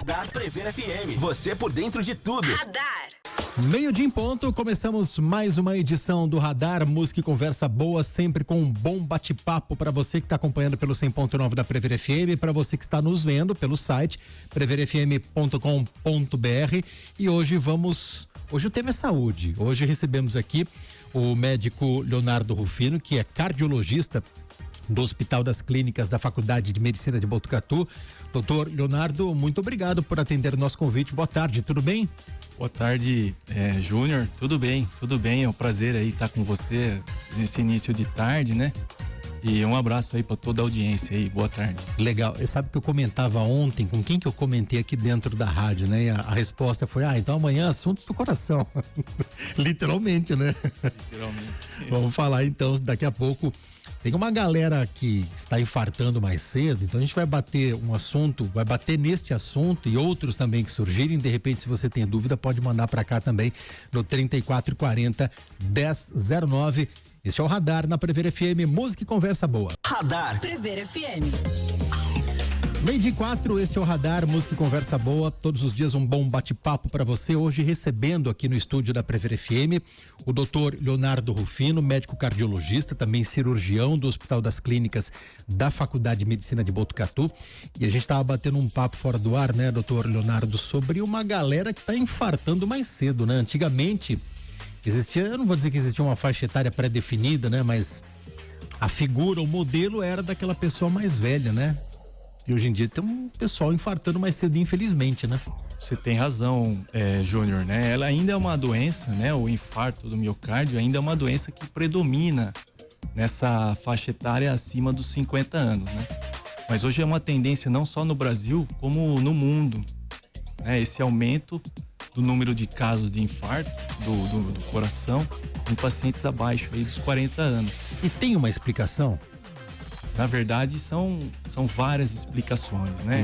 Radar Prever FM. Você por dentro de tudo. Radar. 12:00 em ponto, começamos mais uma edição do Radar, música e conversa boa, sempre com um bom bate-papo para você que está acompanhando pelo 100.9 da Prever FM, para você que está nos vendo pelo site preverfm.com.br. E hoje o tema é saúde. Hoje recebemos aqui o médico Leonardo Rufino, que é cardiologista do Hospital das Clínicas da Faculdade de Medicina de Botucatu. Doutor Leonardo, muito obrigado por atender o nosso convite. Boa tarde, tudo bem? Boa tarde, Júnior. Tudo bem. É um prazer aí estar com você nesse início de tarde, né? E um abraço aí para toda a audiência aí. Boa tarde. Legal. Você sabe que eu comentava ontem, com quem que eu comentei aqui dentro da rádio, né? E a resposta foi, então amanhã assuntos do coração. Literalmente, né? Literalmente. Vamos falar então daqui a pouco. Tem uma galera que está infartando mais cedo, então a gente vai bater neste assunto e outros também que surgirem. De repente, se você tem dúvida, pode mandar para cá também no 3440-1009. Este é o Radar na Prever FM, música e conversa boa. Radar Prever FM. 12:04, esse é o Radar, música e conversa boa, todos os dias um bom bate-papo para você. Hoje recebendo aqui no estúdio da Prever FM o doutor Leonardo Rufino, médico cardiologista, também cirurgião do Hospital das Clínicas da Faculdade de Medicina de Botucatu. E a gente estava batendo um papo fora do ar, né, doutor Leonardo, sobre uma galera que está infartando mais cedo, né? Antigamente existia, eu não vou dizer que existia uma faixa etária pré-definida, né, mas a figura, o modelo era daquela pessoa mais velha, né? E hoje em dia tem um pessoal infartando mais cedo, infelizmente, né? Você tem razão, Júnior, né? Ela ainda é uma doença, né? O infarto do miocárdio ainda é uma doença que predomina nessa faixa etária acima dos 50 anos, né? Mas hoje é uma tendência não só no Brasil, como no mundo, né? Esse aumento do número de casos de infarto do coração em pacientes abaixo aí dos 40 anos. E tem uma explicação? Na verdade, são várias explicações, né?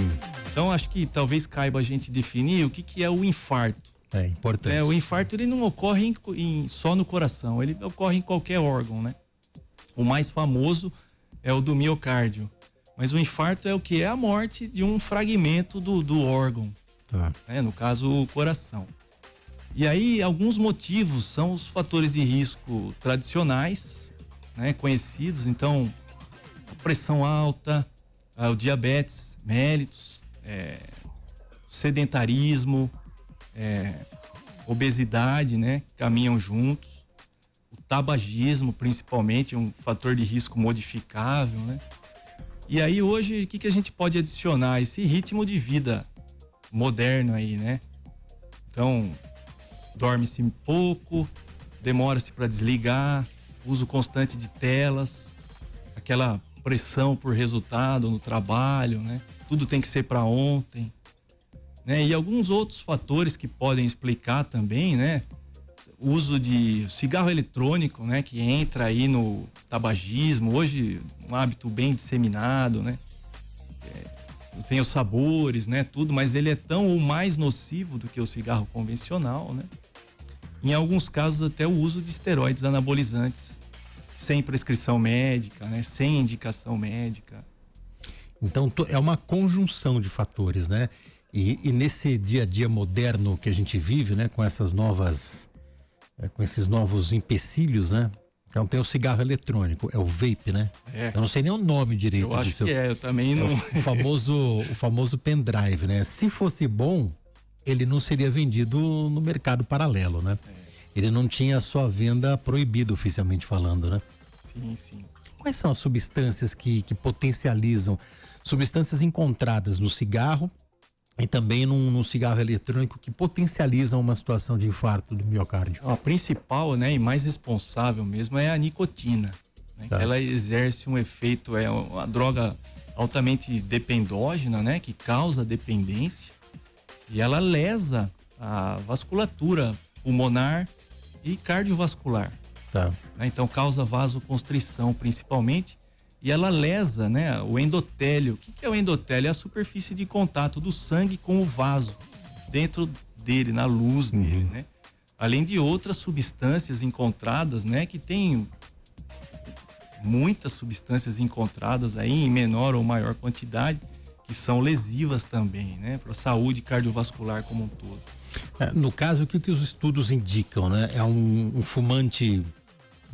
Então, acho que talvez caiba a gente definir o que é o infarto. É importante. O infarto, ele não ocorre só no coração, ele ocorre em qualquer órgão, né? O mais famoso é o do miocárdio. Mas o infarto é o que? É a morte de um fragmento do órgão, né? No caso, o coração. E aí, alguns motivos são os fatores de risco tradicionais, né? Conhecidos, então pressão alta, o diabetes mellitus, sedentarismo, obesidade, né? Caminham juntos. O tabagismo, principalmente, é um fator de risco modificável, né? E aí hoje, o que a gente pode adicionar? Esse ritmo de vida moderno aí, né? Então, dorme-se pouco, demora-se para desligar, uso constante de telas, aquela pressão por resultado no trabalho, né? Tudo tem que ser para ontem, né? E alguns outros fatores que podem explicar também, né? O uso de cigarro eletrônico, né? Que entra aí no tabagismo, hoje um hábito bem disseminado, né? Tem os sabores, né? Tudo, mas ele é tão ou mais nocivo do que o cigarro convencional, né? Em alguns casos até o uso de esteroides anabolizantes sem prescrição médica, né? Sem indicação médica. Então é uma conjunção de fatores, né? E nesse dia a dia moderno que a gente vive, né? Com essas novas, com esses novos empecilhos, né? Então tem o cigarro eletrônico, é o vape, né? Eu não sei nem o nome direito. Eu acho que eu também não. O famoso pendrive, né? Se fosse bom, ele não seria vendido no mercado paralelo, né? Ele não tinha a sua venda proibida, oficialmente falando, né? Sim. Quais são as substâncias que potencializam, substâncias encontradas no cigarro e também no cigarro eletrônico que potencializam uma situação de infarto do miocárdio? A principal, né, e mais responsável mesmo é a nicotina, né? Que ela exerce um efeito, é uma droga altamente dependógena, né? Que causa dependência e ela lesa a vasculatura pulmonar e cardiovascular. Então causa vasoconstrição principalmente e ela lesa, né, o endotélio. O que é o endotélio? É a superfície de contato do sangue com o vaso dentro dele, na luz dele, né? Além de outras substâncias encontradas, né, que tem muitas substâncias encontradas aí em menor ou maior quantidade que são lesivas também, né? Para a saúde cardiovascular como um todo. No caso, o que os estudos indicam, né? É um fumante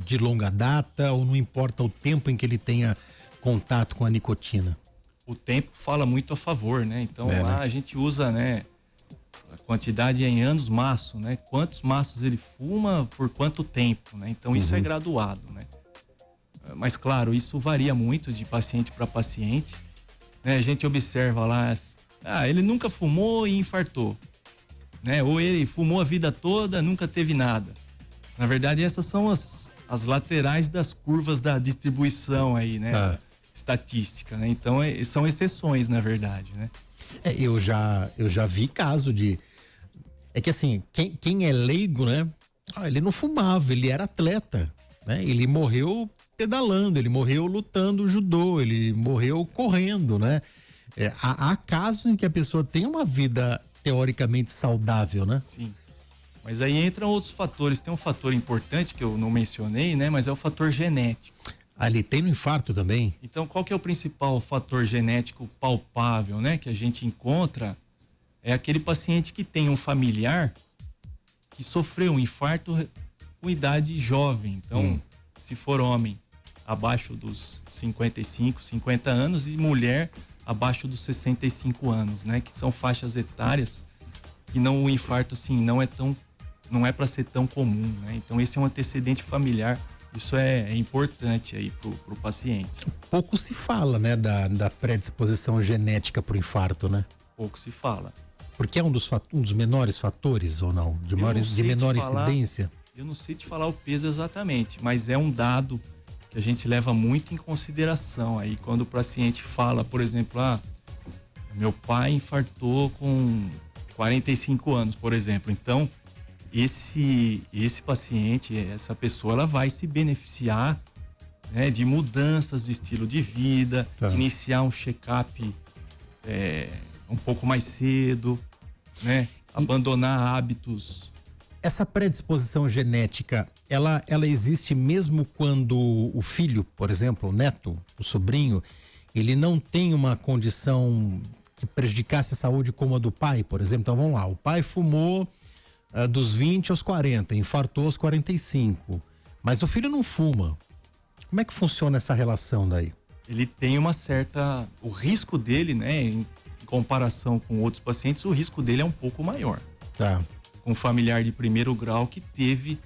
de longa data ou não importa o tempo em que ele tenha contato com a nicotina? O tempo fala muito a favor, né? Então lá a gente usa, né, a quantidade em anos maço, né? Quantos maços ele fuma por quanto tempo, né? Então isso é graduado, né? Mas claro, isso varia muito de paciente para paciente, né? A gente observa lá, ele nunca fumou e infartou, né? Ou ele fumou a vida toda, nunca teve nada. Na verdade, essas são as laterais das curvas da distribuição aí, né? Estatística, né? Então são exceções, na verdade, né? Eu já vi caso de... É que assim, quem é leigo, né? Ele não fumava, ele era atleta, né? Ele morreu pedalando, ele morreu lutando judô, ele morreu correndo, né? Há casos em que a pessoa tem uma vida teoricamente saudável, né? Sim. Mas aí entram outros fatores. Tem um fator importante que eu não mencionei, né? Mas é o fator genético. Ali tem no infarto também? Então, qual que é o principal fator genético palpável, né? Que a gente encontra é aquele paciente que tem um familiar que sofreu um infarto com idade jovem. Então, se for homem, abaixo dos 55, 50 anos e mulher abaixo dos 65 anos, né? Que são faixas etárias que o infarto, assim, não é para ser tão comum, né? Então, esse é um antecedente familiar. Isso é importante aí pro paciente. Pouco se fala, né, da predisposição genética pro infarto, né? Pouco se fala. Porque é um dos menores fatores ou não? De menor incidência? Eu não sei te falar o peso exatamente, mas é um dado que a gente leva muito em consideração aí quando o paciente fala, por exemplo, meu pai infartou com 45 anos, por exemplo. Então, esse paciente, essa pessoa, ela vai se beneficiar, né, de mudanças do estilo de vida, iniciar um check-up um pouco mais cedo, né, abandonar hábitos. Essa predisposição genética, ela existe mesmo quando o filho, por exemplo, o neto, o sobrinho, ele não tem uma condição que prejudicasse a saúde como a do pai, por exemplo? Então vamos lá, o pai fumou dos 20 aos 40, infartou aos 45, mas o filho não fuma. Como é que funciona essa relação daí? Ele tem o risco dele, né, em comparação com outros pacientes, o risco dele é um pouco maior. Tá. Com um familiar de primeiro grau que teve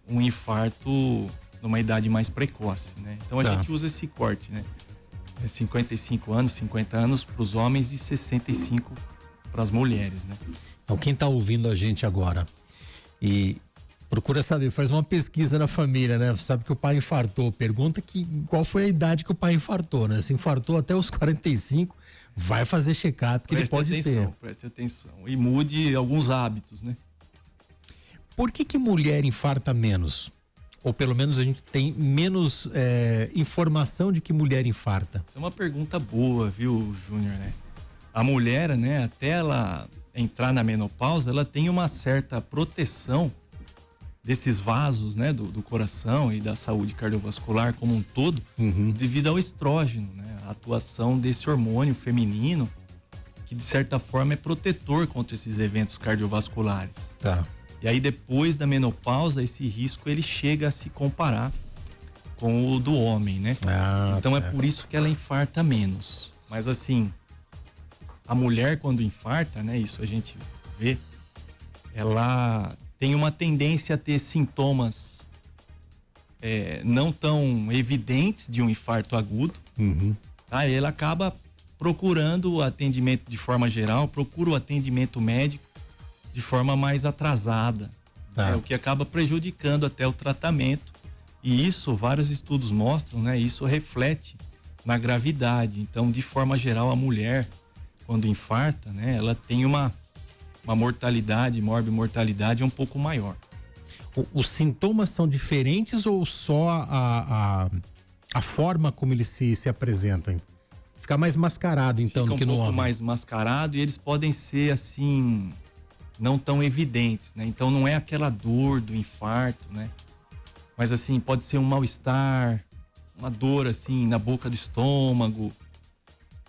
um infarto numa idade mais precoce, né? Então a gente usa esse corte, né? 55 anos, 50 anos para os homens e 65 para as mulheres, né? Então quem está ouvindo a gente agora e procura saber, faz uma pesquisa na família, né? Sabe que o pai infartou, pergunta qual foi a idade que o pai infartou, né? Se infartou até os 45, vai fazer check-up que ele pode ter. Preste atenção e mude alguns hábitos, né? Por que mulher infarta menos? Ou pelo menos a gente tem menos informação de que mulher infarta? Isso é uma pergunta boa, viu, Júnior, né? A mulher, né, até ela entrar na menopausa, ela tem uma certa proteção desses vasos, né, do coração e da saúde cardiovascular como um todo, devido ao estrógeno, né? A atuação desse hormônio feminino, que de certa forma é protetor contra esses eventos cardiovasculares. Tá. E aí depois da menopausa, esse risco ele chega a se comparar com o do homem, né? Então é por isso que ela infarta menos. Mas assim, a mulher quando infarta, né? Isso a gente vê, ela tem uma tendência a ter sintomas não tão evidentes de um infarto agudo. Tá? E ela acaba procurando o atendimento de forma geral, procura o atendimento médico de forma mais atrasada, o que acaba prejudicando até o tratamento. E isso, vários estudos mostram, né? Isso reflete na gravidade. Então, de forma geral, a mulher, quando infarta, né? Ela tem uma morbimortalidade um pouco maior. Os sintomas são diferentes ou só a forma como eles se apresentam? Fica mais mascarado, então, do que no homem? Fica um pouco mais mascarado e eles podem ser, assim, não tão evidentes, né? Então não é aquela dor do infarto, né? Mas assim, pode ser um mal-estar, uma dor assim na boca do estômago,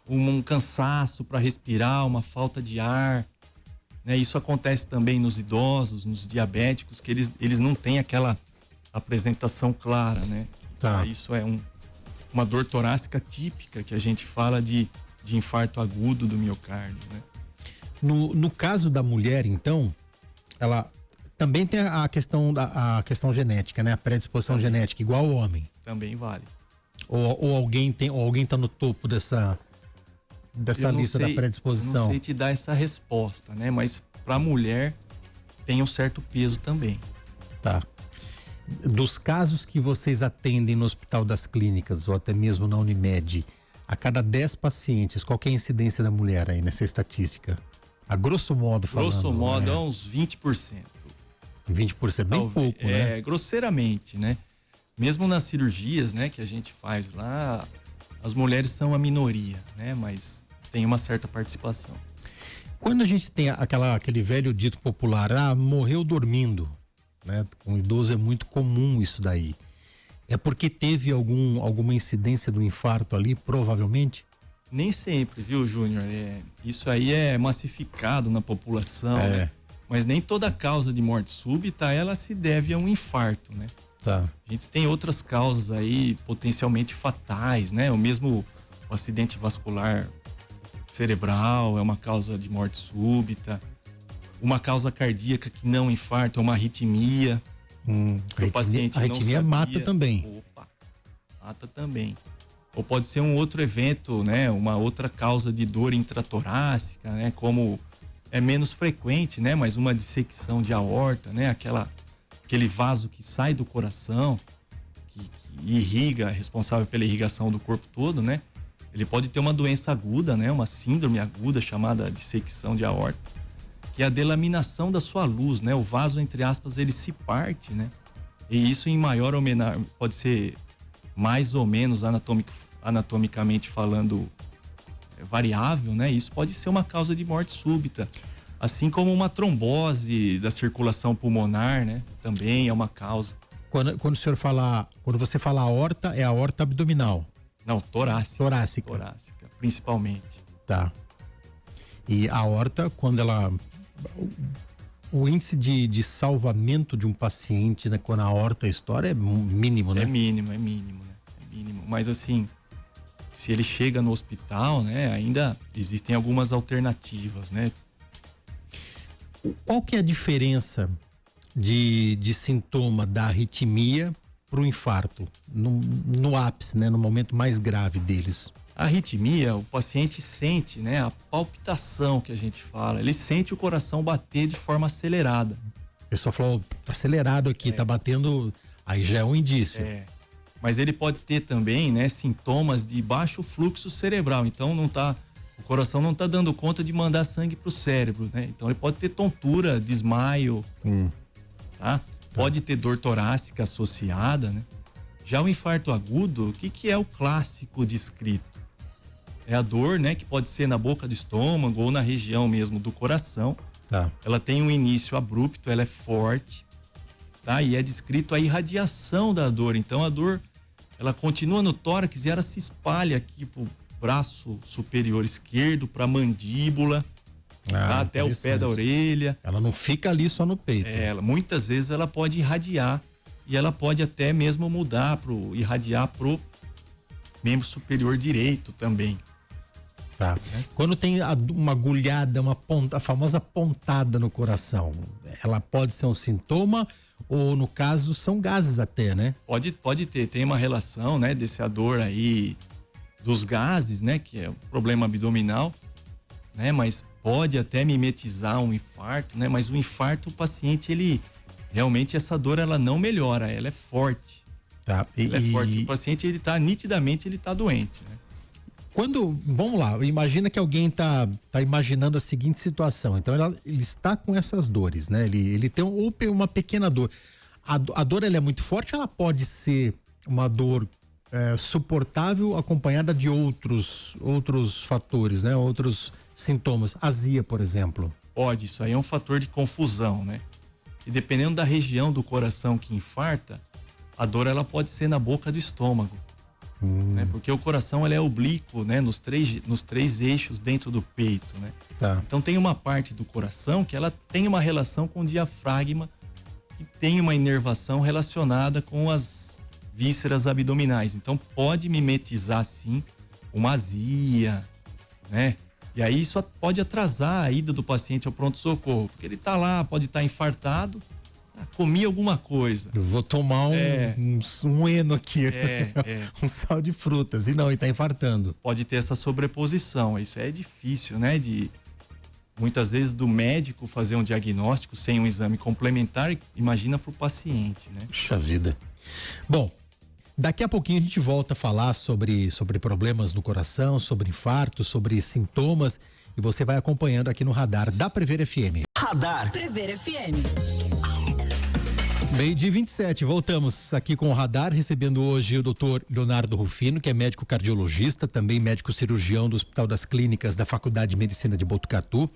um cansaço para respirar, uma falta de ar, né? Isso acontece também nos idosos, nos diabéticos, que eles não têm aquela apresentação clara, né? Tá. Isso é uma dor torácica típica que a gente fala de infarto agudo do miocárdio, né? No caso da mulher, então, ela também tem a questão genética, né? A predisposição Também. genética, igual ao homem. Também vale. Ou alguém tá no topo dessa Eu não lista sei- da Eu predisposição. não sei te dar essa resposta, né? Mas para mulher tem um certo peso também. Tá. Dos casos que vocês atendem no Hospital das Clínicas ou até mesmo na Unimed, a cada 10 pacientes, qual que é a incidência da mulher aí nessa estatística? A grosso modo falando. Grosso modo, né? é uns 20%. 20%, bem Talvez. pouco, né? Grosseiramente, né? Mesmo nas cirurgias, né, que a gente faz lá, as mulheres são a minoria, né? Mas tem uma certa participação. Quando a gente tem aquele velho dito popular, morreu dormindo, né? Com um idoso é muito comum isso daí. É porque teve alguma incidência do infarto ali, provavelmente? Nem sempre, viu, Júnior? Isso aí é massificado na população, né? Mas nem toda causa de morte súbita, ela se deve a um infarto, né? Tá. A gente tem outras causas aí potencialmente fatais, né? O mesmo acidente vascular cerebral é uma causa de morte súbita. Uma causa cardíaca que não infarto é uma arritmia. O paciente a não arritmia sabia. mata também. Opa, mata também. Ou pode ser um outro evento, né? Uma outra causa de dor intratorácica, né? Como é menos frequente, né? Mas uma dissecção de aorta, né? Aquele vaso que sai do coração, que irriga, é responsável pela irrigação do corpo todo, né? Ele pode ter uma doença aguda, né? Uma síndrome aguda chamada dissecção de aorta, que é a delaminação da sua luz, né? O vaso, entre aspas, ele se parte, né? E isso em maior ou menor, pode ser mais ou menos anatomicamente falando variável, né? Isso pode ser uma causa de morte súbita. Assim como uma trombose da circulação pulmonar, né? Também é uma causa. Quando você fala aorta, é a aorta abdominal. Não, torácica. Torácica. Torácica, principalmente. Tá. E a aorta, quando ela... O índice de salvamento de um paciente, né, quando a aorta estoura, é mínimo, né? É mínimo, né? É mínimo. Mas assim, se ele chega no hospital, né? Ainda existem algumas alternativas, né? Qual que é a diferença de sintoma da arritmia para o infarto? No ápice, né? No momento mais grave deles. A arritmia, o paciente sente, né? A palpitação que a gente fala. Ele sente o coração bater de forma acelerada. O pessoal falou, tá acelerado aqui, tá batendo... Aí já é um indício. Mas ele pode ter também, né? Sintomas de baixo fluxo cerebral. Então o coração não tá dando conta de mandar sangue pro cérebro, né? Então ele pode ter tontura, desmaio, tá? Pode ter dor torácica associada, né? Já o infarto agudo, o que é o clássico descrito? É a dor, né? Que pode ser na boca do estômago ou na região mesmo do coração. Tá. Ela tem um início abrupto, ela é forte, tá? E é descrito a irradiação da dor. Então a dor, ela continua no tórax e ela se espalha aqui pro braço superior esquerdo, pra mandíbula, tá? Até o pé da orelha. Ela não fica ali só no peito. Muitas vezes ela pode irradiar e ela pode até mesmo irradiar pro membro superior direito também. Tá. Quando tem uma agulhada, a famosa pontada no coração, ela pode ser um sintoma ou, no caso, são gases até, né? Pode ter, tem uma relação, né, desse dor aí dos gases, né, que é o problema abdominal, né, mas pode até mimetizar um infarto, né, mas o infarto, o paciente, ele realmente essa dor ela não melhora, ela é forte. Tá. Ela é forte, o paciente ele tá nitidamente ele tá doente, né? Vamos lá, imagina que alguém tá imaginando a seguinte situação. Então ele está com essas dores, né? Ele tem uma pequena dor. A dor ela é muito forte, ela pode ser uma dor suportável acompanhada de outros fatores, né? Outros sintomas. Azia, por exemplo. Pode, isso aí é um fator de confusão, né? E dependendo da região do coração que infarta, a dor ela pode ser na boca do estômago. né? Porque o coração ele é oblíquo, né? Nos três eixos dentro do peito, né? Tá. Então tem uma parte do coração que ela tem uma relação com o diafragma e tem uma inervação relacionada com as vísceras abdominais. Então pode mimetizar sim uma azia, né? E aí isso pode atrasar a ida do paciente ao pronto-socorro, porque ele tá lá, pode estar infartado, comi alguma coisa. Eu vou tomar um eno aqui, um sal de frutas, e não, ele tá infartando. Pode ter essa sobreposição, isso é difícil, né? Muitas vezes do médico fazer um diagnóstico sem um exame complementar, imagina pro paciente, né? Puxa vida. Bom, daqui a pouquinho a gente volta a falar sobre problemas no coração, sobre infarto, sobre sintomas, e você vai acompanhando aqui no Radar da Prever FM. Radar Prever FM. 12h27, voltamos aqui com o Radar, recebendo hoje o Dr. Leonardo Rufino, que é médico cardiologista, também médico cirurgião do Hospital das Clínicas da Faculdade de Medicina de Botucatu.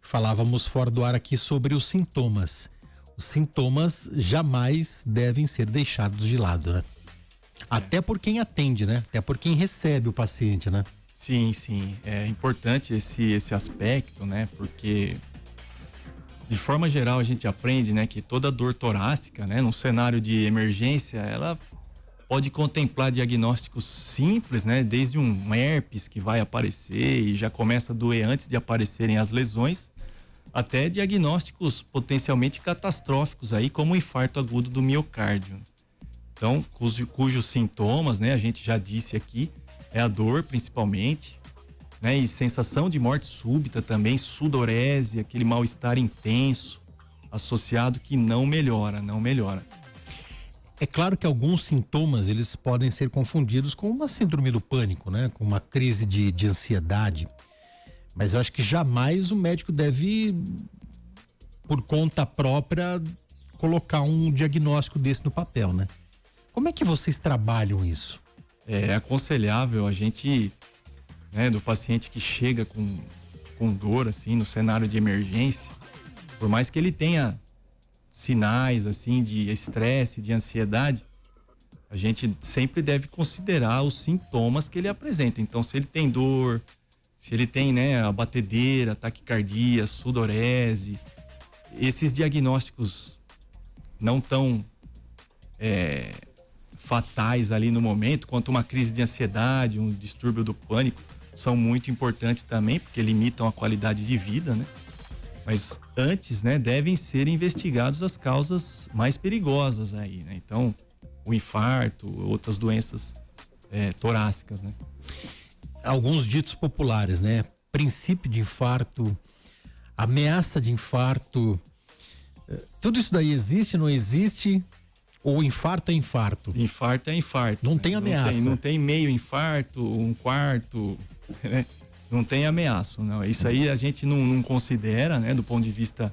Falávamos fora do ar aqui sobre os sintomas. Os sintomas jamais devem ser deixados de lado, né? Até por quem atende, né? Até por quem recebe o paciente, né? Sim, é importante esse aspecto, né? Porque de forma geral a gente aprende, né, que toda dor torácica, né, num cenário de emergência, ela pode contemplar diagnósticos simples, né, desde um herpes que vai aparecer e já começa a doer antes de aparecerem as lesões, até diagnósticos potencialmente catastróficos aí, como o infarto agudo do miocárdio. Então, cujos sintomas, né, a gente já disse aqui, é a dor principalmente, né? E sensação de morte súbita também, sudorese, aquele mal-estar intenso, associado que não melhora. É claro que alguns sintomas, eles podem ser confundidos com uma síndrome do pânico, né? Com uma crise de ansiedade. Mas eu acho que jamais o médico deve, por conta própria, colocar um diagnóstico desse no papel, né? Como é que vocês trabalham isso? É aconselhável a gente, né, do paciente que chega com dor, assim, no cenário de emergência, por mais que ele tenha sinais, assim, de estresse, de ansiedade, a gente sempre deve considerar os sintomas que ele apresenta. Então, se ele tem dor, se ele tem, né, a batedeira, taquicardia, sudorese, esses diagnósticos não tão fatais ali no momento, quanto uma crise de ansiedade, um distúrbio do pânico, são muito importantes também, porque limitam a qualidade de vida, né? Mas antes, né, devem ser investigados as causas mais perigosas aí, né? Então, o infarto, outras doenças torácicas, né? Alguns ditos populares, né? Princípio de infarto, ameaça de infarto, tudo isso daí existe, não existe? Ou infarto é infarto? Infarto é infarto. Não tem ameaça. Não tem meio infarto, um quarto, né? Não tem ameaça, não. Isso aí a gente não considera, né? Do ponto de vista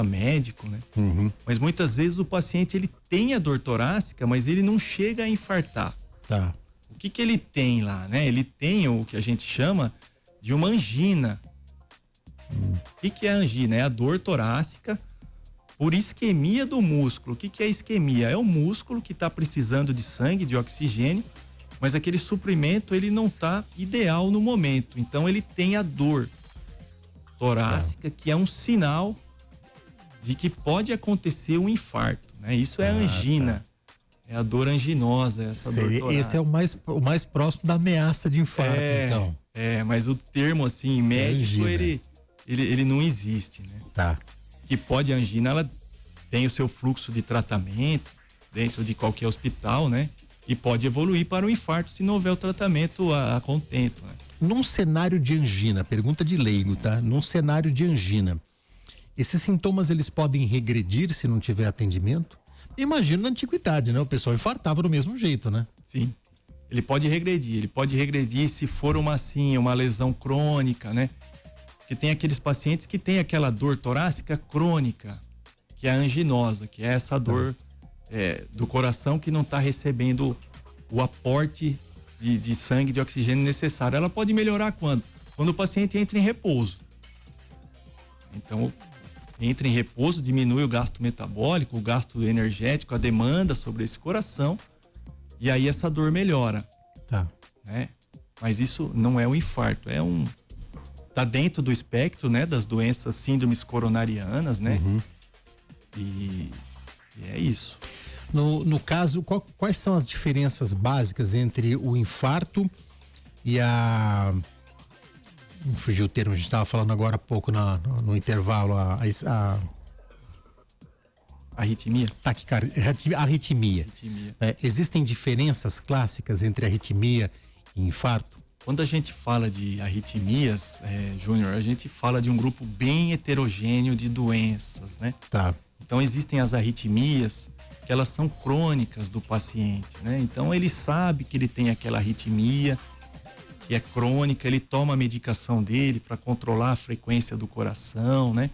médico, né? Uhum. Mas muitas vezes o paciente, ele tem a dor torácica, mas ele não chega a infartar. Tá. O que ele tem lá, né? Ele tem o que a gente chama de uma angina. O que é a angina? É a dor torácica por isquemia do músculo. O que é isquemia? É o músculo que está precisando de sangue, de oxigênio, mas aquele suprimento ele não está ideal no momento. Então ele tem a dor torácica, que é um sinal de que pode acontecer um infarto, né? Isso é angina. Tá. É a dor anginosa, essa dor torácica. Esse é o mais próximo da ameaça de infarto, então. Mas o termo assim médico ele não existe, né? Tá. Que pode, a angina, ela tem o seu fluxo de tratamento dentro de qualquer hospital, né? E pode evoluir para o infarto se não houver o tratamento a contento, né? Num cenário de angina, pergunta de leigo, tá? Num cenário de angina, esses sintomas eles podem regredir se não tiver atendimento? Imagina na antiguidade, né? O pessoal infartava do mesmo jeito, né? Sim. Ele pode regredir se for uma lesão crônica, né? Que tem aqueles pacientes que tem aquela dor torácica crônica, que é a anginosa, que é essa dor do coração que não está recebendo o aporte de sangue, de oxigênio necessário. Ela pode melhorar quando? Quando o paciente entra em repouso. Então, entra em repouso, diminui o gasto metabólico, o gasto energético, a demanda sobre esse coração, E aí essa dor melhora. Tá. Né? Mas isso não é um infarto, tá dentro do espectro, né, das doenças síndromes coronarianas, né? E é isso. No caso, quais são as diferenças básicas entre o infarto e a... Não fugiu o termo, a gente estava falando agora há pouco no intervalo, a Arritmia? Arritmia. Existem diferenças clássicas entre arritmia e infarto? Quando a gente fala de arritmias, Júnior, a gente fala de um grupo bem heterogêneo de doenças, né? Tá. Então existem as arritmias que elas são crônicas do paciente, né? Então ele sabe que ele tem aquela arritmia que é crônica, ele toma a medicação dele para controlar a frequência do coração, né?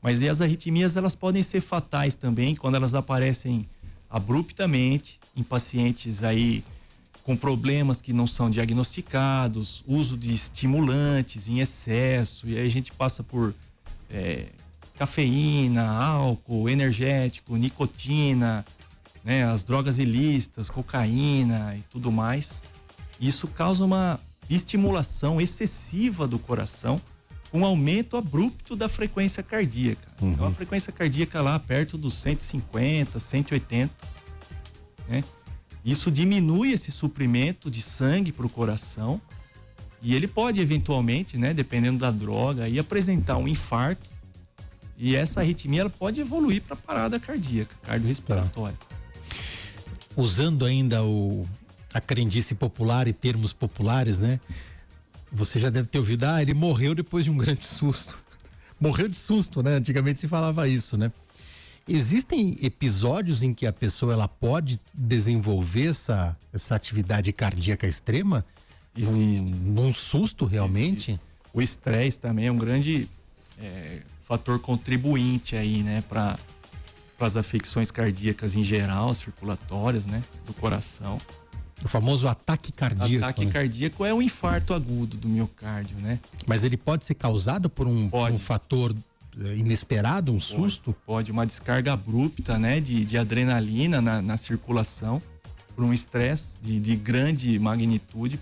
Mas e as arritmias, elas podem ser fatais também quando elas aparecem abruptamente em pacientes aí com problemas que não são diagnosticados, uso de estimulantes em excesso, e aí a gente passa por cafeína, álcool, energético, nicotina, né, as drogas ilícitas, cocaína e tudo mais. Isso causa uma estimulação excessiva do coração, com aumento abrupto da frequência cardíaca. Então a frequência cardíaca lá perto dos 150, 180, né? Isso diminui esse suprimento de sangue para o coração e ele pode eventualmente, né, dependendo da droga, aí apresentar um infarto, e essa arritmia ela pode evoluir para parada cardíaca, cardiorrespiratória. Usando ainda a crendice popular e termos populares, né? Você já deve ter ouvido, ele morreu depois de um grande susto. Morreu de susto, né? Antigamente se falava isso, né? Existem episódios em que a pessoa ela pode desenvolver essa atividade cardíaca extrema? Existe. Num susto, realmente? Existe. O estresse também é um grande fator contribuinte aí, né? Para as afecções cardíacas em geral, circulatórias, né? Do coração. O famoso ataque cardíaco. Ataque cardíaco é um infarto agudo do miocárdio, né? Mas ele pode ser causado por um fator inesperado, um susto? Pode, uma descarga abrupta, né? De adrenalina na circulação, por um estresse de grande magnitude,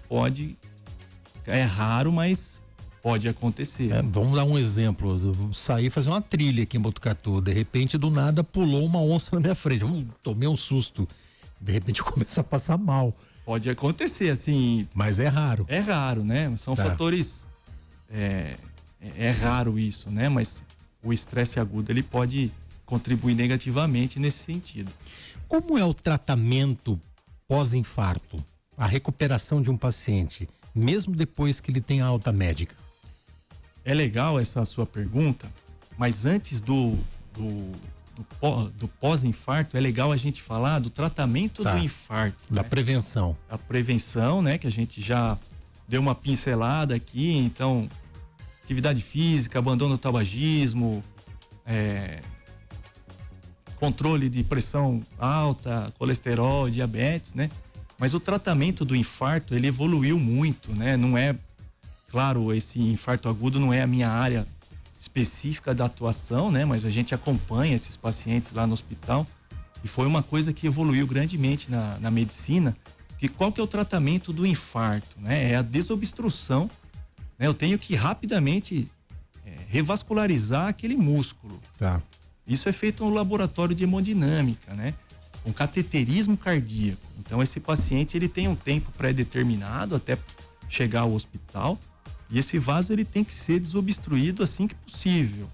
é raro, mas pode acontecer. Vamos dar um exemplo. Eu saí fazer uma trilha aqui em Botucatu, de repente do nada pulou uma onça na minha frente. Tomei um susto. De repente eu começo a passar mal. Pode acontecer, assim. Mas é raro. É raro, né? São fatores. É raro isso, né? Mas o estresse agudo ele pode contribuir negativamente nesse sentido. Como é o tratamento pós-infarto? A recuperação de um paciente, mesmo depois que ele tem a alta médica? É legal essa sua pergunta, mas antes do pós-infarto, é legal a gente falar do tratamento do infarto. Da né? prevenção. A prevenção, né? Que a gente já deu uma pincelada aqui. Então, atividade física, abandono do tabagismo, controle de pressão alta, colesterol, diabetes, né? Mas o tratamento do infarto, ele evoluiu muito, né? Não é, claro, esse infarto agudo não é a minha área específica da atuação, né? Mas a gente acompanha esses pacientes lá no hospital e foi uma coisa que evoluiu grandemente na medicina. Que qual que é o tratamento do infarto, né? É a desobstrução, né? Eu tenho que rapidamente revascularizar aquele músculo. Tá. Isso é feito no laboratório de hemodinâmica, né? Com cateterismo cardíaco. Então esse paciente ele tem um tempo pré-determinado até chegar ao hospital. E esse vaso ele tem que ser desobstruído assim que possível.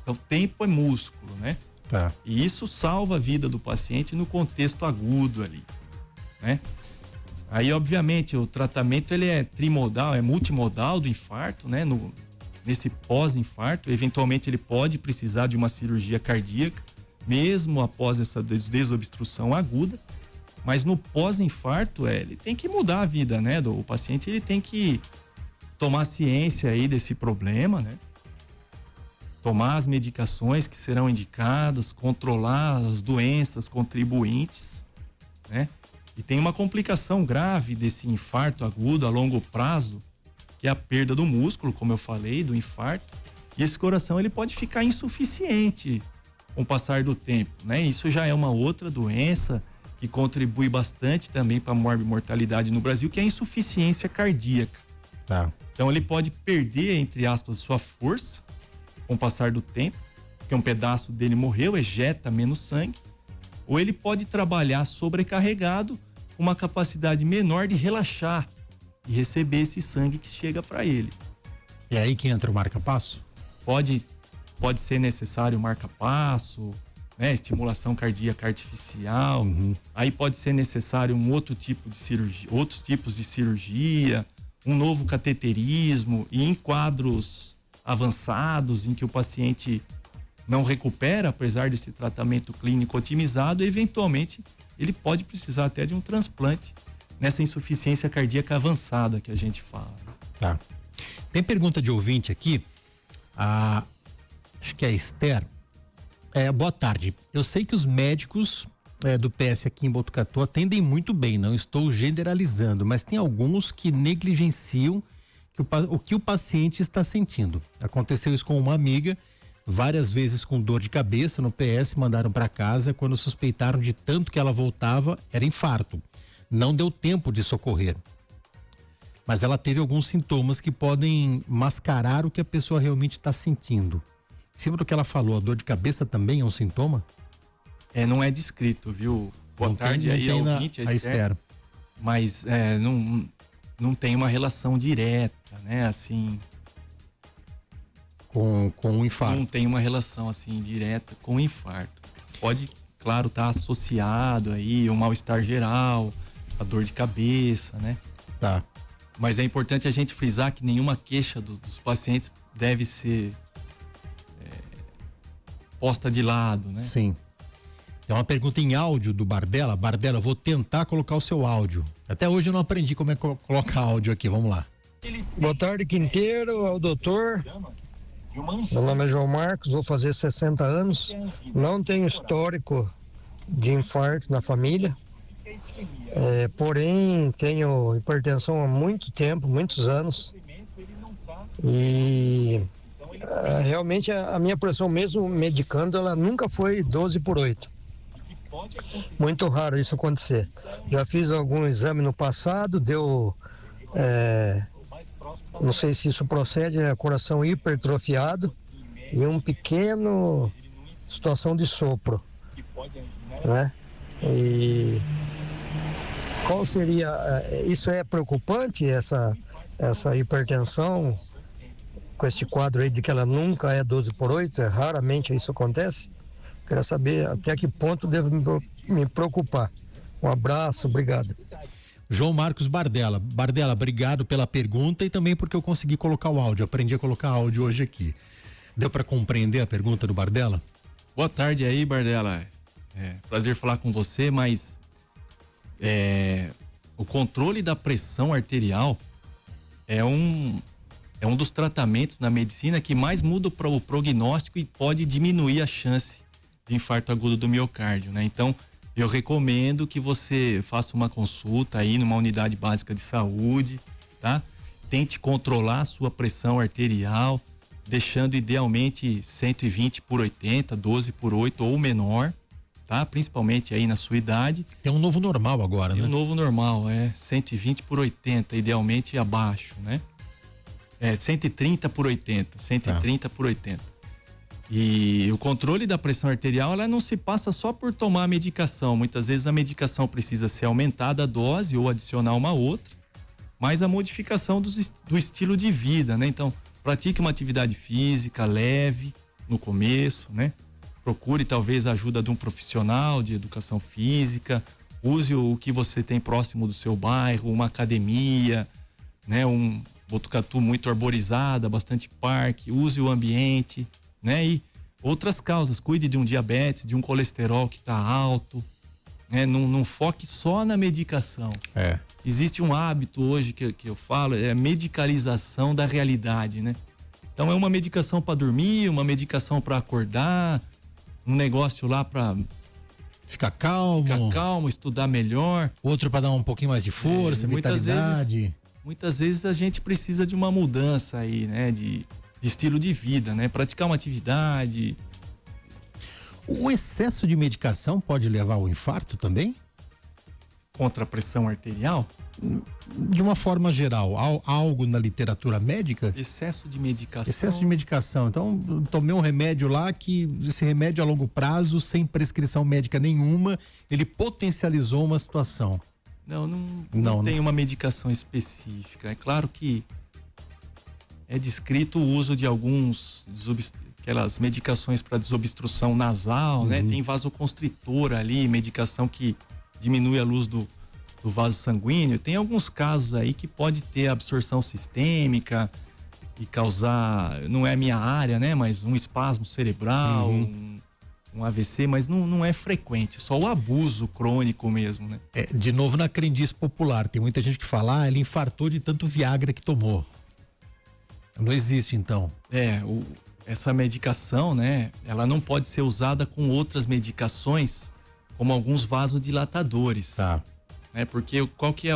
Então, o tempo é músculo, né? Tá. E isso salva a vida do paciente no contexto agudo ali, né? Aí, obviamente, o tratamento ele é trimodal, é multimodal do infarto, né? Nesse pós-infarto, eventualmente ele pode precisar de uma cirurgia cardíaca, mesmo após essa desobstrução aguda. Mas no pós-infarto, ele tem que mudar a vida, né? O paciente ele tem que tomar ciência aí desse problema, né? Tomar as medicações que serão indicadas, controlar as doenças contribuintes, né? E tem uma complicação grave desse infarto agudo a longo prazo, que é a perda do músculo, como eu falei, do infarto. E esse coração ele pode ficar insuficiente com o passar do tempo, né? Isso já é uma outra doença que contribui bastante também para a mortalidade no Brasil, que é a insuficiência cardíaca. Tá. Então ele pode perder, entre aspas, sua força com o passar do tempo, porque um pedaço dele morreu, ejeta menos sangue, ou ele pode trabalhar sobrecarregado com uma capacidade menor de relaxar e receber esse sangue que chega para ele. E aí que entra o marca-passo? Pode ser necessário marca-passo, né? Estimulação cardíaca artificial. Aí pode ser necessário um outro tipo de cirurgia, outros tipos de cirurgia, um novo cateterismo, e em quadros avançados em que o paciente não recupera, apesar desse tratamento clínico otimizado, eventualmente ele pode precisar até de um transplante nessa insuficiência cardíaca avançada que a gente fala. Tá. Tem pergunta de ouvinte aqui, acho que é a Esther. Boa tarde. Eu sei que os médicos do PS aqui em Botucatu atendem muito bem, não estou generalizando, mas tem alguns que negligenciam o que o paciente está sentindo. Aconteceu isso com uma amiga, várias vezes com dor de cabeça no PS, mandaram para casa. Quando suspeitaram de tanto que ela voltava, era infarto. Não deu tempo de socorrer. Mas ela teve alguns sintomas que podem mascarar o que a pessoa realmente está sentindo. Em cima do que ela falou, a dor de cabeça também é um sintoma? Não é descrito, viu? Boa tarde aí, ouvinte, a Esther. Mas não tem uma relação direta, né? Assim. Com o infarto. Não tem uma relação assim direta com o infarto. Pode, claro, estar associado aí, um mal-estar geral, a dor de cabeça, né? Tá. Mas é importante a gente frisar que nenhuma queixa dos pacientes deve ser posta de lado, né? Sim. Tem uma pergunta em áudio do Bardella. Bardella, eu vou tentar colocar o seu áudio. Até hoje eu não aprendi como é que coloca áudio aqui. Vamos lá. Boa tarde, Quinteiro, ao doutor. Meu nome é João Marcos, vou fazer 60 anos. Não tenho histórico de infarto na família. Porém, tenho hipertensão há muito tempo, muitos anos. E realmente a minha pressão, mesmo medicando, ela nunca foi 12/8. Muito raro isso acontecer. Já fiz algum exame no passado, deu... não sei se isso procede, coração hipertrofiado e um pequeno situação de sopro, né? E qual seria, isso é preocupante, essa hipertensão, com este quadro aí de que ela nunca é 12/8, raramente isso acontece? Quero saber até que ponto devo me preocupar. Um abraço, obrigado. João Marcos Bardella. Bardella, obrigado pela pergunta e também porque eu consegui colocar o áudio. Aprendi a colocar áudio hoje aqui. Deu para compreender a pergunta do Bardella? Boa tarde aí, Bardella. Prazer falar com você, mas o controle da pressão arterial é um dos tratamentos na medicina que mais muda o prognóstico e pode diminuir a chance de infarto agudo do miocárdio, né? Então, eu recomendo que você faça uma consulta aí numa unidade básica de saúde, tá? Tente controlar a sua pressão arterial, deixando idealmente 120/80, 12/8 ou menor, tá? Principalmente aí na sua idade. Tem um novo normal agora, né? O novo normal 120/80, idealmente abaixo, né? 130/80, 130/80. E o controle da pressão arterial, ela não se passa só por tomar a medicação. Muitas vezes a medicação precisa ser aumentada a dose ou adicionar uma outra, mas a modificação do estilo de vida, né? Então, pratique uma atividade física leve no começo, né? Procure talvez a ajuda de um profissional de educação física, use o que você tem próximo do seu bairro, uma academia, né? Botucatu muito arborizada, bastante parque, use o ambiente, né? E outras causas, cuide de um diabetes, de um colesterol que está alto, né? Não foque só na medicação. Existe um hábito hoje que eu falo, é a medicalização da realidade, né? Então é uma medicação para dormir, uma medicação para acordar, um negócio lá para ficar calmo, estudar melhor. Outro para dar um pouquinho mais de força, vitalidade. Muitas vezes a gente precisa de uma mudança aí, né? De estilo de vida, né? Praticar uma atividade. O excesso de medicação pode levar ao infarto também? contra a pressão arterial? De uma forma geral, há algo na literatura médica? Excesso de medicação. Excesso de medicação. Então, tomei um remédio lá que esse remédio a longo prazo, sem prescrição médica nenhuma, ele potencializou uma situação. Não tem uma medicação específica. É claro que é descrito o uso de aquelas medicações para desobstrução nasal, né? Tem vasoconstritor ali, medicação que diminui a luz do vaso sanguíneo. Tem alguns casos aí que pode ter absorção sistêmica e causar, não é a minha área, né? Mas um espasmo cerebral, um AVC, mas não é frequente, só o abuso crônico mesmo, né? De novo na crendice popular, tem muita gente que fala, ele infartou de tanto Viagra que tomou. Não existe, então. Essa medicação, né? Ela não pode ser usada com outras medicações, como alguns vasodilatadores. Tá. Porque qual que é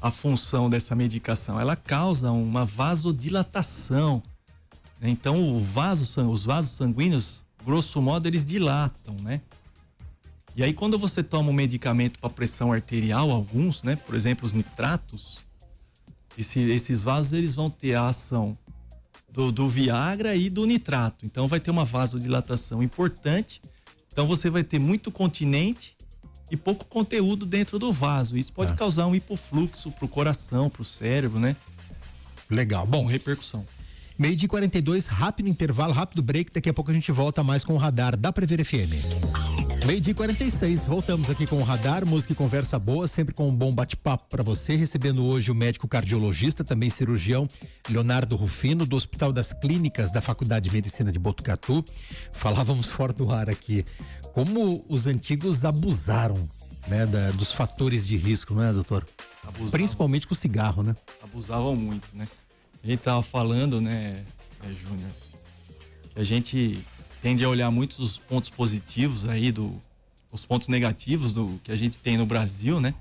a função dessa medicação? Ela causa uma vasodilatação, né? Então os vasos sanguíneos, grosso modo, eles dilatam, né? E aí quando você toma um medicamento para pressão arterial, alguns, né? Por exemplo, os nitratos, esses vasos eles vão ter a ação do Viagra e do nitrato. Então vai ter uma vasodilatação importante. Então você vai ter muito continente e pouco conteúdo dentro do vaso. Isso pode causar um hipofluxo pro coração, pro cérebro, né? Legal. Bom, repercussão. 12:42, rápido intervalo, rápido break. Daqui a pouco a gente volta mais com o radar da Prever FM. 12:46, voltamos aqui com o radar, música e conversa boa, sempre com um bom bate-papo para você, recebendo hoje o médico cardiologista, também cirurgião, Leonardo Rufino, do Hospital das Clínicas da Faculdade de Medicina de Botucatu. Falávamos fora do ar aqui, como os antigos abusaram, né, dos fatores de risco, não é, doutor? Abusavam. Principalmente com o cigarro, né? Abusavam muito, né? A gente tava falando, né, Júnior, que a gente tende a olhar muitos os pontos positivos aí os pontos negativos do que a gente tem no Brasil, né?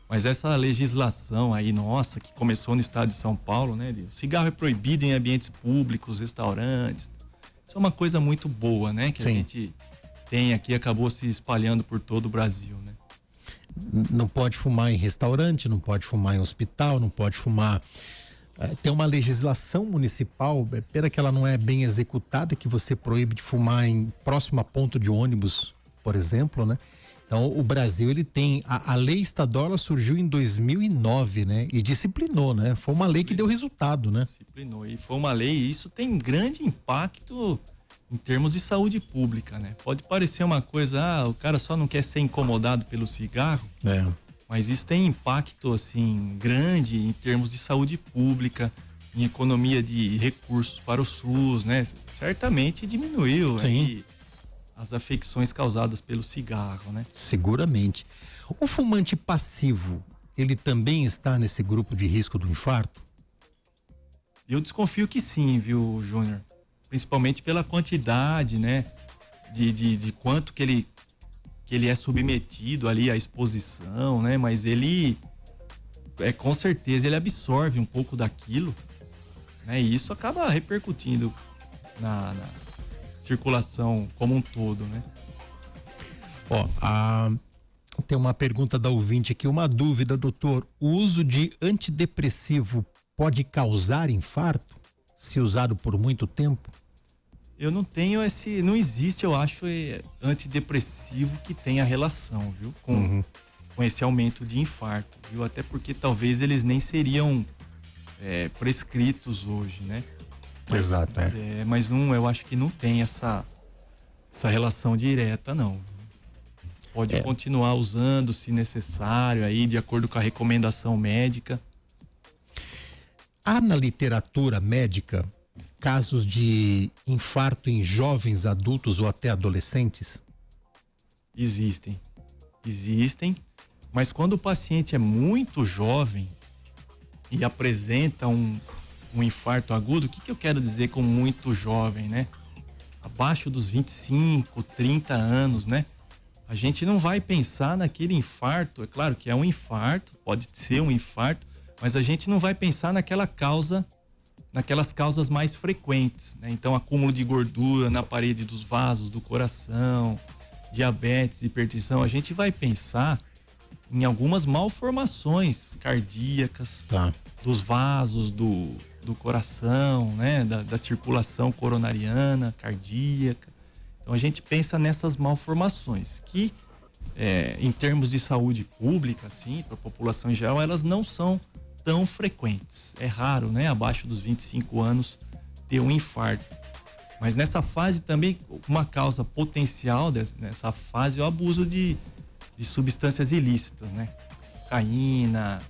Mas essa legislação aí nossa, que começou no estado de São Paulo, né? O cigarro é proibido em ambientes públicos, restaurantes. Isso é uma coisa muito boa, né? Que Sim. A gente tem aqui, acabou se espalhando por todo o Brasil, né? Não pode fumar em restaurante, não pode fumar em hospital, não pode fumar... Tem uma legislação municipal, pena que ela não é bem executada, que você proíbe de fumar próximo a ponto de ônibus, por exemplo, né? Então, o Brasil, ele tem... A lei estadual, ela surgiu em 2009, né? E disciplinou, né? Foi uma lei que deu resultado, né? Disciplinou. E foi uma lei, e isso tem grande impacto em termos de saúde pública, né? Pode parecer uma coisa, o cara só não quer ser incomodado pelo cigarro. Mas isso tem impacto, assim, grande em termos de saúde pública, em economia de recursos para o SUS, né? Certamente diminuiu aí as afecções causadas pelo cigarro, né? Seguramente. O fumante passivo, ele também está nesse grupo de risco do infarto? Eu desconfio que sim, viu, Júnior? Principalmente pela quantidade, né? De quanto que ele é submetido ali à exposição, né? Mas ele, com certeza, ele absorve um pouco daquilo, né? E isso acaba repercutindo na circulação como um todo, né? Tem uma pergunta da ouvinte aqui, uma dúvida, doutor. O uso de antidepressivo pode causar infarto, se usado por muito tempo? Eu não tenho não existe, eu acho, antidepressivo que tenha relação, viu? Com esse aumento de infarto, viu? Até porque talvez eles nem seriam prescritos hoje, né? Exato, mas eu acho que não tem essa relação direta, não. Pode continuar usando, se necessário, aí, de acordo com a recomendação médica. Há na literatura médica casos de infarto em jovens adultos ou até adolescentes? Existem, mas quando o paciente é muito jovem e apresenta um infarto agudo, o que eu quero dizer com muito jovem, né? Abaixo dos 25, 30 anos, né? A gente não vai pensar naquele infarto, é claro que é um infarto, pode ser um infarto, mas a gente não vai pensar naquelas causas mais frequentes, né? Então, acúmulo de gordura na parede dos vasos do coração, diabetes, hipertensão, a gente vai pensar em algumas malformações cardíacas, dos vasos do coração, né? Da circulação coronariana, cardíaca. Então a gente pensa nessas malformações que, em termos de saúde pública, assim, para a população em geral, elas não são tão frequentes. É raro, né? Abaixo dos 25 anos ter um infarto. Mas nessa fase também, uma causa potencial nessa fase é o abuso de substâncias ilícitas, né? Cocaína,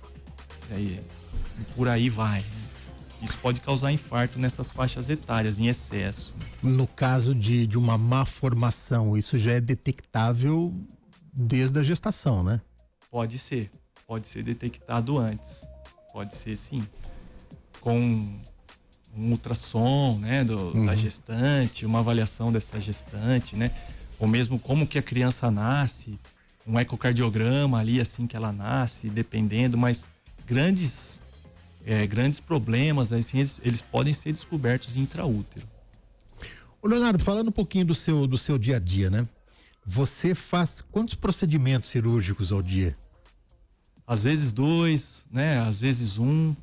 por aí vai, né? Isso pode causar infarto nessas faixas etárias, em excesso. No caso de uma má formação, isso já é detectável desde a gestação, né? Pode ser detectado antes. Pode ser, sim. Com um ultrassom, né, da gestante, uma avaliação dessa gestante, né? Ou mesmo como que a criança nasce, um ecocardiograma ali assim que ela nasce, dependendo, mas grandes problemas, assim, eles podem ser descobertos intraútero. Ô Leonardo, falando um pouquinho do seu dia a dia, né? Você faz quantos procedimentos cirúrgicos ao dia? Às vezes 2, né? Às vezes 1,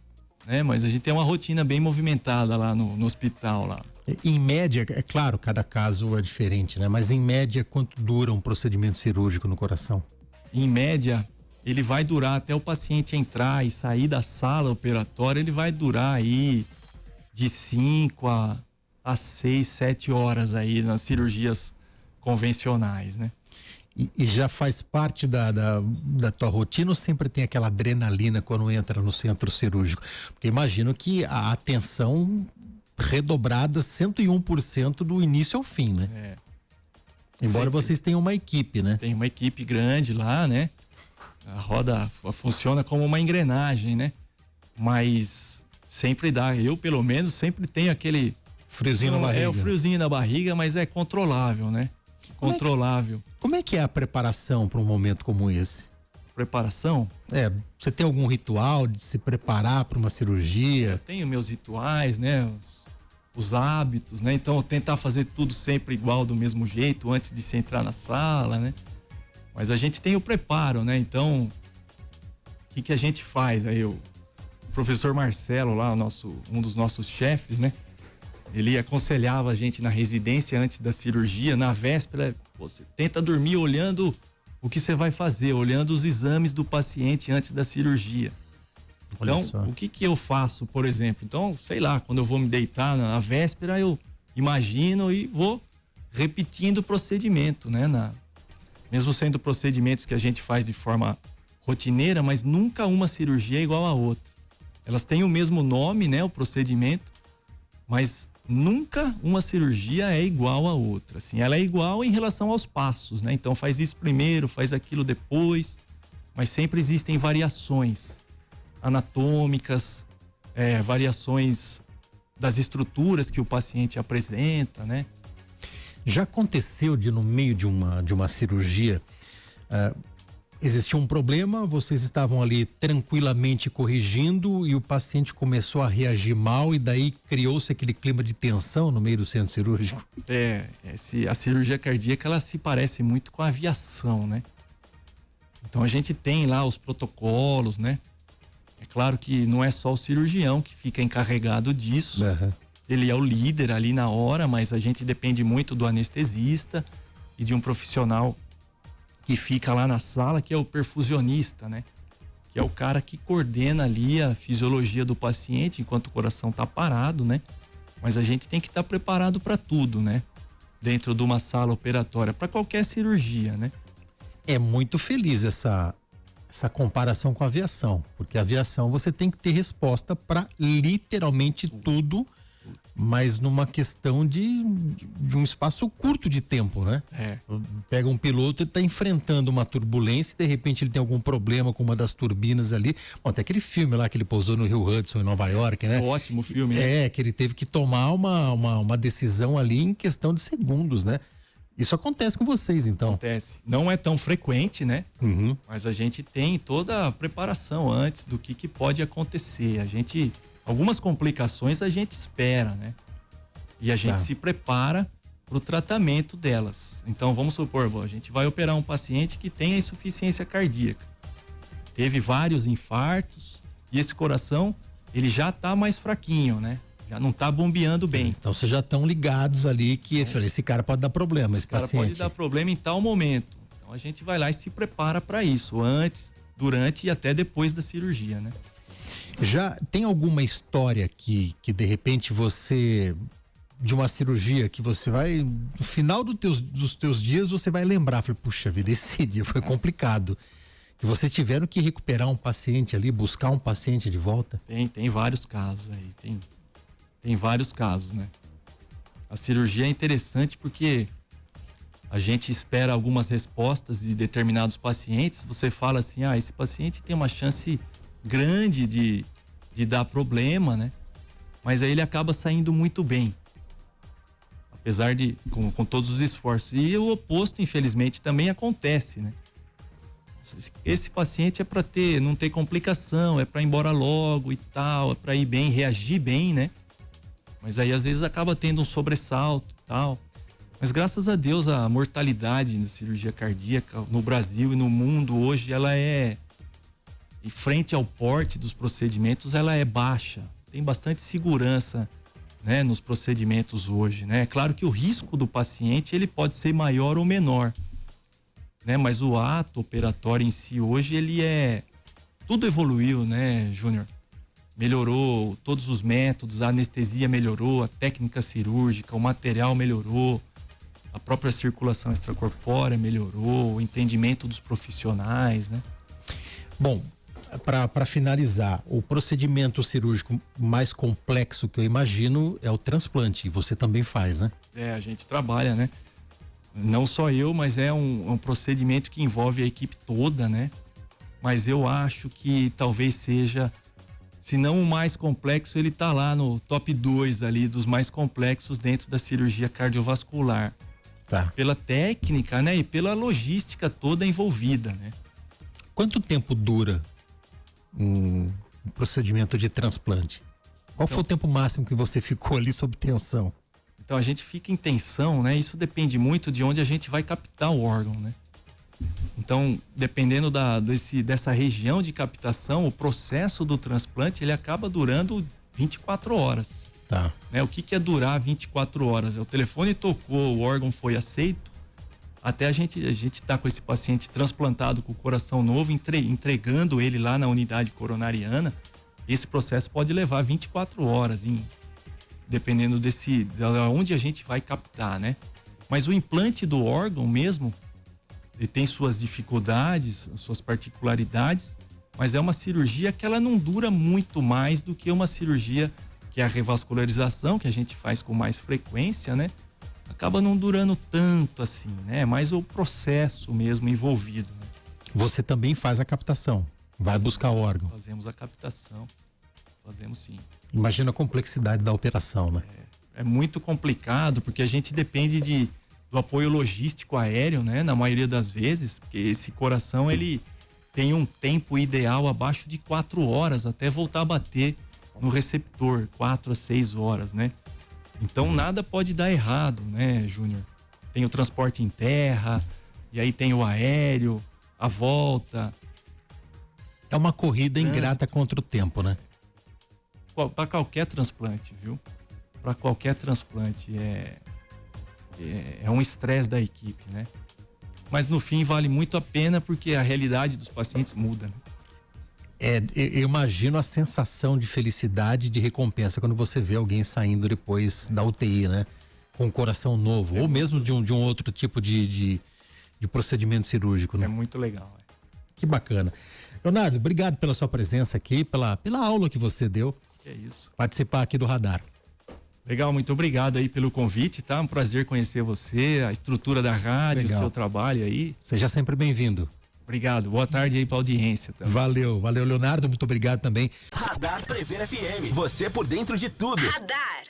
né? Mas a gente tem uma rotina bem movimentada lá no hospital lá. Em média, é claro, cada caso é diferente, né? Mas em média, quanto dura um procedimento cirúrgico no coração? Em média, ele vai durar até o paciente entrar e sair da sala operatória, ele vai durar aí de 5 a 6, 7 horas aí nas cirurgias convencionais, né? E já faz parte da tua rotina ou sempre tem aquela adrenalina quando entra no centro cirúrgico? Porque imagino que a atenção redobrada 101% do início ao fim, né? Embora sempre vocês tenham uma equipe, né? Tem uma equipe grande lá, né? A roda funciona como uma engrenagem, né? Mas sempre dá, eu pelo menos sempre tenho aquele friozinho na barriga. É o friozinho na barriga, mas é controlável, né? Controlável. Como é que é a preparação para um momento como esse? Preparação? Você tem algum ritual de se preparar para uma cirurgia? Eu tenho meus rituais, né? Os hábitos, né? Então tentar fazer tudo sempre igual, do mesmo jeito, antes de se entrar na sala, né? Mas a gente tem o preparo, né? Então, o que a gente faz aí? O professor Marcelo lá, um dos nossos chefes, né? Ele aconselhava a gente na residência antes da cirurgia, na véspera, você tenta dormir olhando o que você vai fazer, olhando os exames do paciente antes da cirurgia. Então, o que eu faço, por exemplo? Então, sei lá, quando eu vou me deitar na véspera, eu imagino e vou repetindo o procedimento, né? Mesmo sendo procedimentos que a gente faz de forma rotineira, mas nunca uma cirurgia é igual a outra. Elas têm o mesmo nome, né? O procedimento, mas nunca uma cirurgia é igual a outra. Assim, ela é igual em relação aos passos, né? Então faz isso primeiro, faz aquilo depois, mas sempre existem variações anatômicas, variações das estruturas que o paciente apresenta, né? Já aconteceu de no meio de uma cirurgia existia um problema, vocês estavam ali tranquilamente corrigindo e o paciente começou a reagir mal e daí criou-se aquele clima de tensão no meio do centro cirúrgico? A cirurgia cardíaca, ela se parece muito com a aviação, né? Então a gente tem lá os protocolos, né? É claro que não é só o cirurgião que fica encarregado disso. Uhum. Ele é o líder ali na hora, mas a gente depende muito do anestesista e de um profissional que fica lá na sala, que é o perfusionista, né? Que é o cara que coordena ali a fisiologia do paciente enquanto o coração tá parado, né? Mas a gente tem que estar preparado para tudo, né? Dentro de uma sala operatória, para qualquer cirurgia, né? É muito feliz essa comparação com a aviação, porque a aviação você tem que ter resposta para literalmente tudo, mas numa questão de um espaço curto de tempo, né? Pega um piloto e tá enfrentando uma turbulência e de repente ele tem algum problema com uma das turbinas ali. Bom, tem aquele filme lá que ele pousou no Rio Hudson em Nova York, né? Ótimo filme, né? Que ele teve que tomar uma decisão ali em questão de segundos, né? Isso acontece com vocês, então? Acontece. Não é tão frequente, né? Uhum. Mas a gente tem toda a preparação antes do que pode acontecer. Algumas complicações a gente espera, né? E a gente se prepara para o tratamento delas. Então, vamos supor, a gente vai operar um paciente que tem a insuficiência cardíaca. teve vários infartos e esse coração, ele já tá mais fraquinho, né? Já não tá bombeando bem. Então vocês já estão ligados ali que esse cara pode dar problema, esse cara paciente. pode dar problema em tal momento. Então a gente vai lá e se prepara para isso, antes, durante e até depois da cirurgia, né? Já tem alguma história que de repente você, de uma cirurgia que você vai, no final dos teus dias você vai lembrar, falei, puxa vida, esse dia foi complicado, que vocês tiveram que recuperar um paciente ali, buscar um paciente de volta? Tem vários casos aí, tem vários casos, né? A cirurgia é interessante porque a gente espera algumas respostas de determinados pacientes. Você fala assim, esse paciente tem uma chance grande de dar problema, né? Mas aí ele acaba saindo muito bem, apesar de com todos os esforços. E o oposto, infelizmente, também acontece, né? Esse paciente é para não ter complicação, é para ir embora logo e tal, é para ir bem, reagir bem, né? Mas aí às vezes acaba tendo um sobressalto e tal. Mas graças a Deus a mortalidade na cirurgia cardíaca no Brasil e no mundo hoje, ela é, em frente ao porte dos procedimentos, ela é baixa. Tem bastante segurança, né, nos procedimentos hoje, né? É claro que o risco do paciente, ele pode ser maior ou menor, né? Mas o ato operatório em si hoje, tudo evoluiu, né, Júnior? Melhorou todos os métodos, a anestesia melhorou, a técnica cirúrgica, o material melhorou, a própria circulação extracorpórea melhorou, o entendimento dos profissionais, né? Bom, para finalizar, o procedimento cirúrgico mais complexo que eu imagino é o transplante, e você também faz, né? A gente trabalha, né? Não só eu, mas é um procedimento que envolve a equipe toda, né? Mas eu acho que talvez seja, se não o mais complexo, ele tá lá no top 2 ali dos mais complexos dentro da cirurgia cardiovascular. Tá. Pela técnica, né? E pela logística toda envolvida, né? Quanto tempo dura um procedimento de transplante? Qual foi o tempo máximo que você ficou ali sob tensão? Então a gente fica em tensão, né? Isso depende muito de onde a gente vai captar o órgão, né? Então, dependendo dessa região de captação, o processo do transplante, ele acaba durando 24 horas. Tá. Né? O que é durar 24 horas? O telefone tocou, o órgão foi aceito, até a gente tá com esse paciente transplantado com o coração novo, entregando ele lá na unidade coronariana, esse processo pode levar 24 horas, dependendo de onde a gente vai captar, né? Mas o implante do órgão mesmo, ele tem suas dificuldades, suas particularidades, mas é uma cirurgia que ela não dura muito mais do que uma cirurgia que é a revascularização, que a gente faz com mais frequência, né? Acaba não durando tanto assim, né? Mais o processo mesmo envolvido, né? Você também faz a captação, vai buscar o órgão. Fazemos a captação, fazemos sim. Imagina a complexidade da operação, né? É muito complicado, porque a gente depende do apoio logístico aéreo, né? Na maioria das vezes, porque esse coração, ele tem um tempo ideal abaixo de 4 horas até voltar a bater no receptor, 4 a 6 horas, né? Então nada pode dar errado, né, Júnior? Tem o transporte em terra, e aí tem o aéreo, a volta. É uma corrida ingrata contra o tempo, né? Para qualquer transplante, viu? Para qualquer transplante é um estresse da equipe, né? Mas no fim vale muito a pena porque a realidade dos pacientes muda, né? Eu imagino a sensação de felicidade, de recompensa quando você vê alguém saindo depois da UTI, né? Com um coração novo, ou mesmo de um outro tipo de procedimento cirúrgico, né? É muito legal. Que bacana. Leonardo, obrigado pela sua presença aqui, pela aula que você deu. É isso. Participar aqui do Radar. Legal, muito obrigado aí pelo convite, tá? Um prazer conhecer você, a estrutura da rádio, Legal. O seu trabalho aí. Seja sempre bem-vindo. Obrigado, boa tarde aí pra audiência. Tá? Valeu, Leonardo, muito obrigado também. Radar Prever FM, você por dentro de tudo. Radar.